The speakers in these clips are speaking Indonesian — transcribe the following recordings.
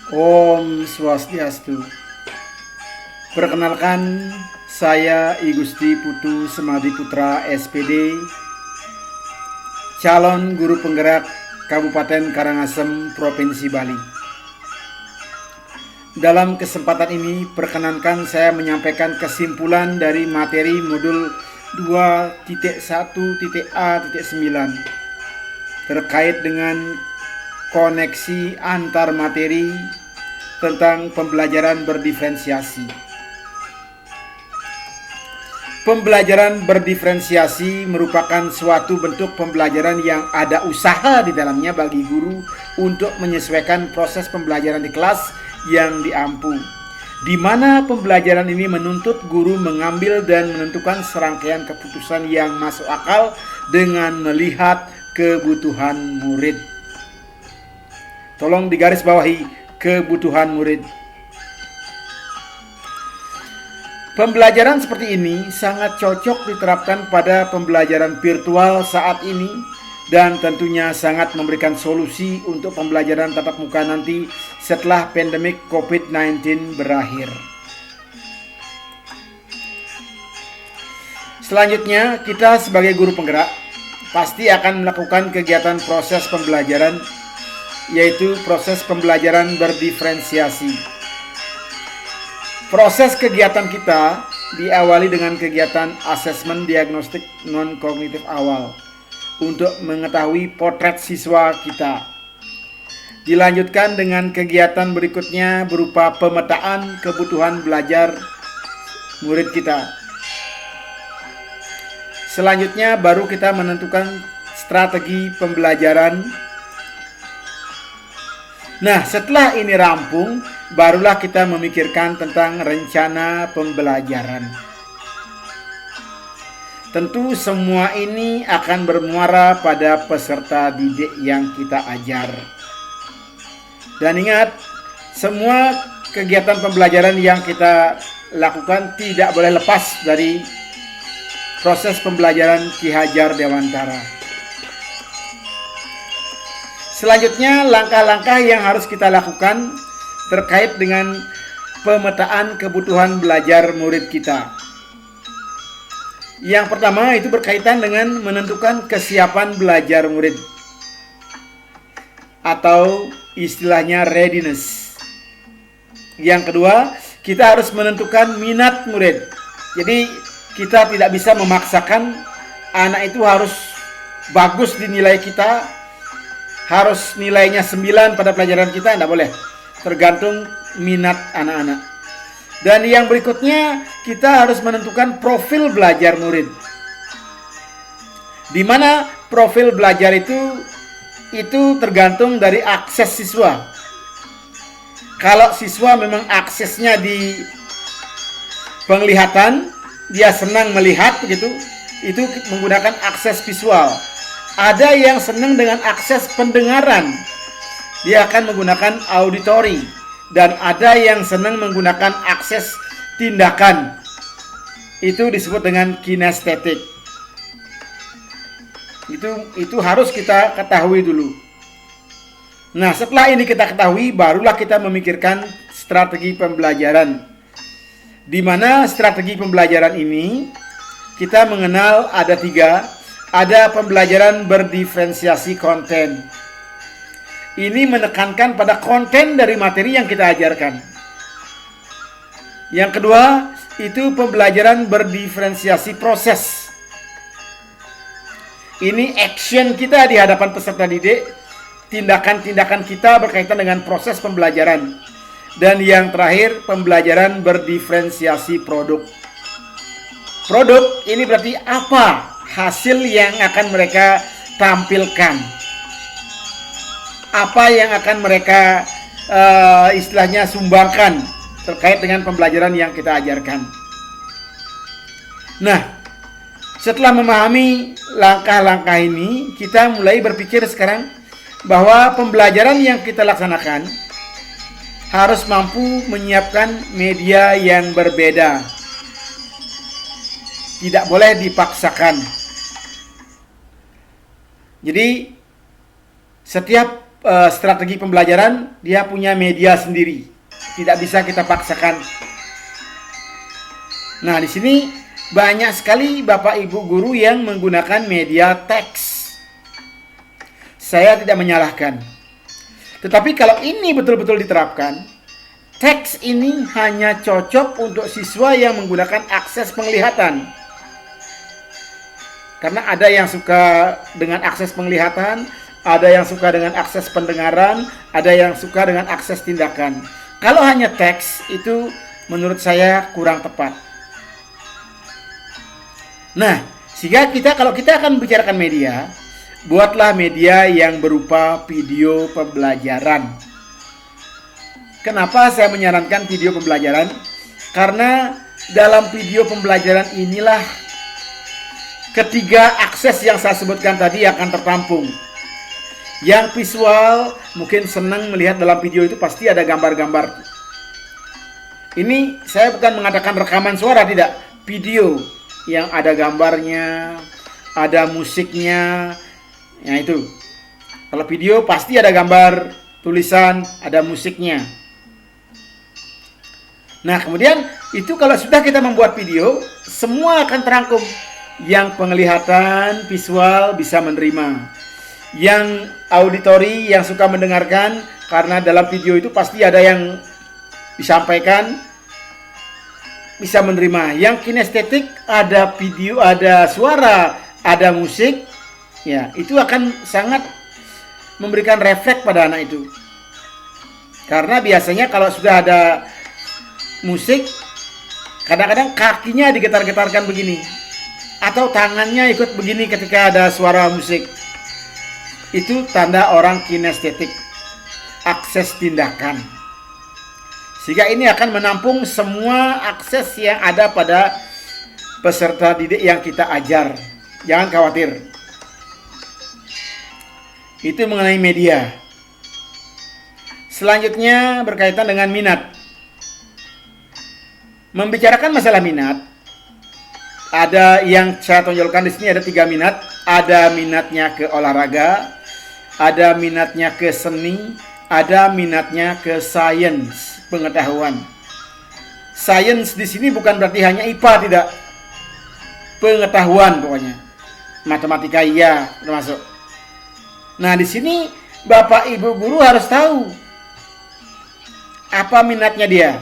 Om Swastiastu. Perkenalkan, saya I Gusti Putu Semadi Putra SPD, calon guru penggerak Kabupaten Karangasem, Provinsi Bali. Dalam kesempatan ini, perkenankan saya menyampaikan kesimpulan dari materi modul 2.1.A.9 terkait dengan koneksi antar materi tentang pembelajaran berdiferensiasi. Pembelajaran berdiferensiasi merupakan suatu bentuk pembelajaran yang ada usaha di dalamnya bagi guru untuk menyesuaikan proses pembelajaran di kelas yang diampu, di mana pembelajaran ini menuntut guru mengambil dan menentukan serangkaian keputusan yang masuk akal dengan melihat kebutuhan murid. Tolong digarisbawahi kebutuhan murid. Pembelajaran seperti ini sangat cocok diterapkan pada pembelajaran virtual saat ini dan tentunya sangat memberikan solusi untuk pembelajaran tatap muka nanti setelah pandemik COVID-19 berakhir. Selanjutnya, kita sebagai guru penggerak pasti akan melakukan kegiatan proses pembelajaran, yaitu proses pembelajaran berdiferensiasi. Proses kegiatan kita diawali dengan kegiatan asesmen diagnostik non-kognitif awal untuk mengetahui potret siswa kita. Dilanjutkan dengan kegiatan berikutnya berupa pemetaan kebutuhan belajar murid kita. Selanjutnya baru kita menentukan strategi pembelajaran. Nah, setelah ini rampung, barulah kita memikirkan tentang rencana pembelajaran. Tentu semua ini akan bermuara pada peserta didik yang kita ajar. Dan ingat, semua kegiatan pembelajaran yang kita lakukan tidak boleh lepas dari proses pembelajaran Ki Hajar Dewantara. Selanjutnya, langkah-langkah yang harus kita lakukan terkait dengan pemetaan kebutuhan belajar murid kita. Yang pertama itu berkaitan dengan menentukan kesiapan belajar murid, atau istilahnya readiness. Yang kedua, kita harus menentukan minat murid. Jadi kita tidak bisa memaksakan anak itu harus bagus di nilai kita, harus nilainya 9 pada pelajaran kita, tidak boleh. Tergantung minat anak-anak. Dan yang berikutnya, kita harus menentukan profil belajar murid. Di mana profil belajar itu tergantung dari akses siswa. Kalau siswa memang aksesnya di penglihatan, dia senang melihat begitu, itu menggunakan akses visual. Ada yang senang dengan akses pendengaran, dia akan menggunakan auditori. Dan ada yang senang menggunakan akses tindakan, itu disebut dengan kinestetik. Itu harus kita ketahui dulu. Nah, setelah ini kita ketahui, barulah kita memikirkan strategi pembelajaran. Di mana strategi pembelajaran ini kita mengenal ada 3. Ada pembelajaran berdiferensiasi konten. Ini menekankan pada konten dari materi yang kita ajarkan. Yang kedua, itu pembelajaran berdiferensiasi proses. Ini action kita di hadapan peserta didik, tindakan-tindakan kita berkaitan dengan proses pembelajaran. Dan yang terakhir, pembelajaran berdiferensiasi produk. Produk ini berarti apa hasil yang akan mereka tampilkan, apa yang akan mereka istilahnya sumbangkan terkait dengan pembelajaran yang kita ajarkan. Nah, setelah memahami langkah-langkah ini, kita mulai berpikir sekarang bahwa pembelajaran yang kita laksanakan harus mampu menyiapkan media yang berbeda. Tidak boleh dipaksakan. Jadi setiap strategi pembelajaran, dia punya media sendiri. Tidak bisa kita paksakan. Nah, di sini banyak sekali Bapak Ibu guru yang menggunakan media teks. Saya tidak menyalahkan. Tetapi kalau ini betul-betul diterapkan, teks ini hanya cocok untuk siswa yang menggunakan akses penglihatan. Karena ada yang suka dengan akses penglihatan, ada yang suka dengan akses pendengaran, ada yang suka dengan akses tindakan. Kalau hanya teks, itu menurut saya kurang tepat. Nah, sehingga kalau kita akan membicarakan media, buatlah media yang berupa video pembelajaran. Kenapa saya menyarankan video pembelajaran? Karena dalam video pembelajaran inilah ketiga akses yang saya sebutkan tadi akan tertampung. Yang visual mungkin senang melihat dalam video itu pasti ada gambar-gambar. Ini saya bukan mengatakan rekaman suara, tidak. Video yang ada gambarnya, ada musiknya, ya itu. Kalau video pasti ada gambar, tulisan, ada musiknya. Nah, kemudian itu kalau sudah kita membuat video, semua akan terangkum. Yang penglihatan visual bisa menerima, yang auditori yang suka mendengarkan, karena dalam video itu pasti ada yang disampaikan, bisa menerima. Yang kinestetik, ada video, ada suara, ada musik, ya itu akan sangat memberikan refleks pada anak itu. Karena biasanya kalau sudah ada musik, kadang-kadang kakinya digetar-getarkan begini, atau tangannya ikut begini ketika ada suara musik. Itu tanda orang kinestetik, akses tindakan. Sehingga ini akan menampung semua akses yang ada pada peserta didik yang kita ajar. Jangan khawatir. Itu mengenai media. Selanjutnya berkaitan dengan minat. Membicarakan masalah minat, ada yang saya tonjolkan di sini, ada 3 minat. Ada minatnya ke olahraga, ada minatnya ke seni, ada minatnya ke sains, pengetahuan. Sains di sini bukan berarti hanya IPA, tidak. Pengetahuan pokoknya. Matematika iya termasuk. Nah, di sini Bapak Ibu guru harus tahu apa minatnya dia.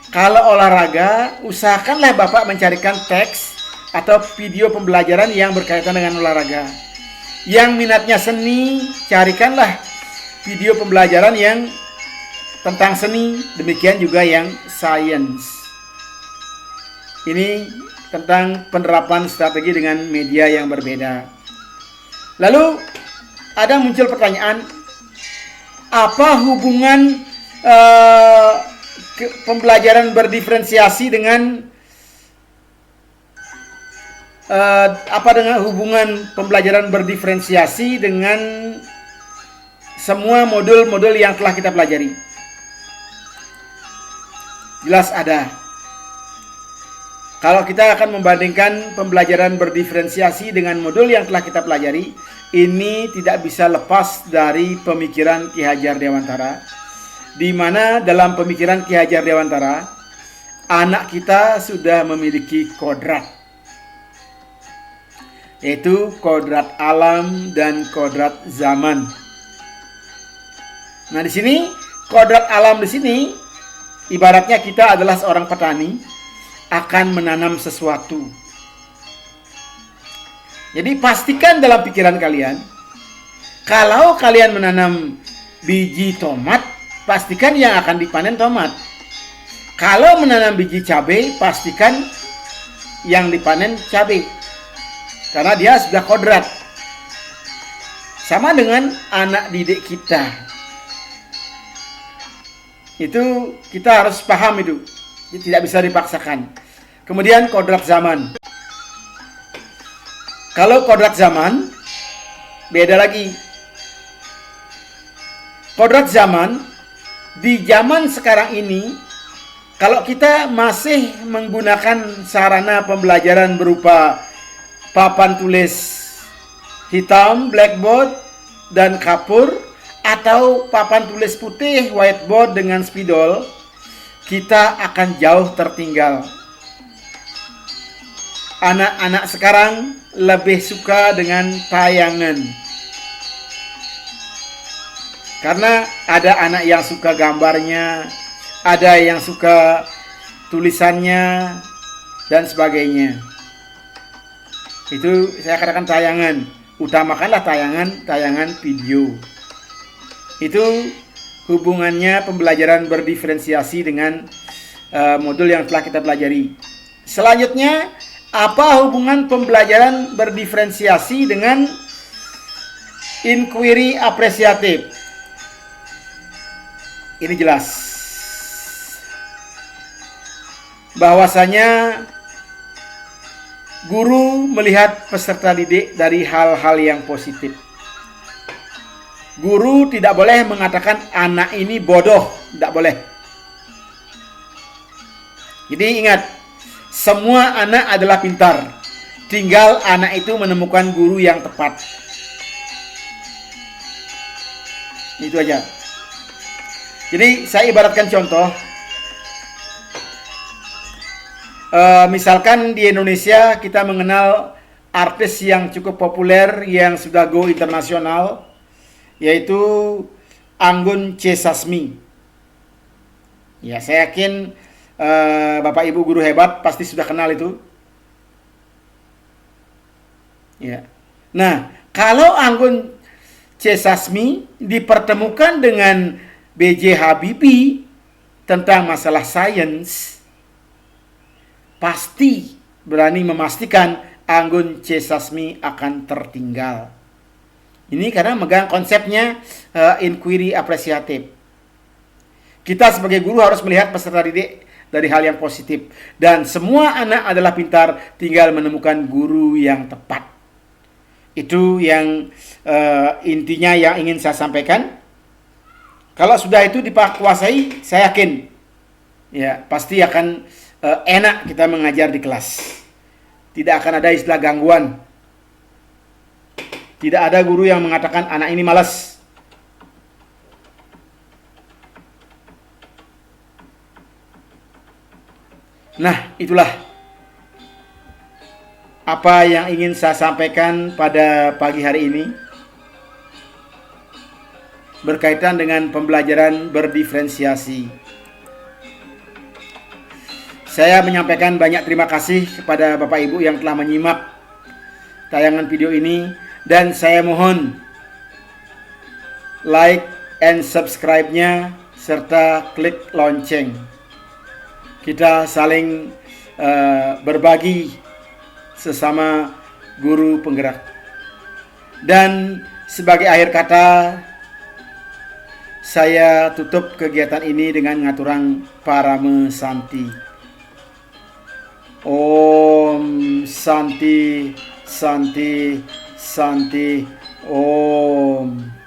Kalau olahraga, usahakanlah Bapak mencarikan teks atau video pembelajaran yang berkaitan dengan olahraga. Yang minatnya seni, carikanlah video pembelajaran yang tentang seni. Demikian juga yang sains. Ini tentang penerapan strategi dengan media yang berbeda. Lalu ada muncul pertanyaan, apa hubungan pembelajaran berdiferensiasi dengan hubungan pembelajaran berdiferensiasi dengan semua modul-modul yang telah kita pelajari? Jelas ada. Kalau kita akan membandingkan pembelajaran berdiferensiasi dengan modul yang telah kita pelajari, ini tidak bisa lepas dari pemikiran Ki Hajar Dewantara, di mana dalam pemikiran Ki Hajar Dewantara, anak kita sudah memiliki kodrat, yaitu kodrat alam dan kodrat zaman. Nah, di sini kodrat alam di sini ibaratnya kita adalah seorang petani akan menanam sesuatu. Jadi pastikan dalam pikiran kalian, kalau kalian menanam biji tomat, pastikan yang akan dipanen tomat. Kalau menanam biji cabai, pastikan yang dipanen cabai. Karena dia sudah kodrat. Sama dengan anak didik kita. Itu kita harus paham itu. Tidak bisa dipaksakan. Kemudian kodrat zaman. Kalau kodrat zaman, beda lagi. Kodrat zaman, di zaman sekarang ini, kalau kita masih menggunakan sarana pembelajaran berupa papan tulis hitam, blackboard, dan kapur, atau papan tulis putih whiteboard dengan spidol, kita akan jauh tertinggal. Anak-anak sekarang lebih suka dengan tayangan. Karena ada anak yang suka gambarnya, ada yang suka tulisannya, dan sebagainya. Itu saya katakan tayangan. Utamakanlah tayangan video. Itu hubungannya pembelajaran berdiferensiasi dengan modul yang telah kita pelajari. Selanjutnya, apa hubungan pembelajaran berdiferensiasi dengan inquiry apresiatif? Ini jelas bahwasanya guru melihat peserta didik dari hal-hal yang positif. Guru tidak boleh mengatakan anak ini bodoh, tidak boleh. Jadi ingat, semua anak adalah pintar. Tinggal anak itu menemukan guru yang tepat. Itu aja. Jadi saya ibaratkan contoh. Misalkan di Indonesia kita mengenal artis yang cukup populer yang sudah go internasional, yaitu Anggun C. Sasmi. Ya, saya yakin Bapak Ibu guru hebat pasti sudah kenal itu. Ya. Nah, kalau Anggun C. Sasmi dipertemukan dengan B.J. Habibie tentang masalah sains, pasti berani memastikan Anggun C. Sasmi akan tertinggal. Ini karena megang konsepnya inquiry apresiatif. Kita sebagai guru harus melihat peserta didik dari hal yang positif. Dan semua anak adalah pintar, tinggal menemukan guru yang tepat. Itu yang intinya yang ingin saya sampaikan. Kalau sudah itu dikuasai, saya yakin ya pasti akan enak kita mengajar di kelas. Tidak akan ada istilah gangguan. Tidak ada guru yang mengatakan anak ini malas. Nah, itulah apa yang ingin saya sampaikan pada pagi hari ini berkaitan dengan pembelajaran berdiferensiasi. Saya menyampaikan banyak terima kasih kepada Bapak Ibu yang telah menyimak tayangan video ini, dan saya mohon like and subscribe-nya serta klik lonceng. Kita saling berbagi sesama guru penggerak. Dan sebagai akhir kata, saya tutup kegiatan ini dengan ngaturang Parame Santi. Om Santi, Santi, Santi, Om.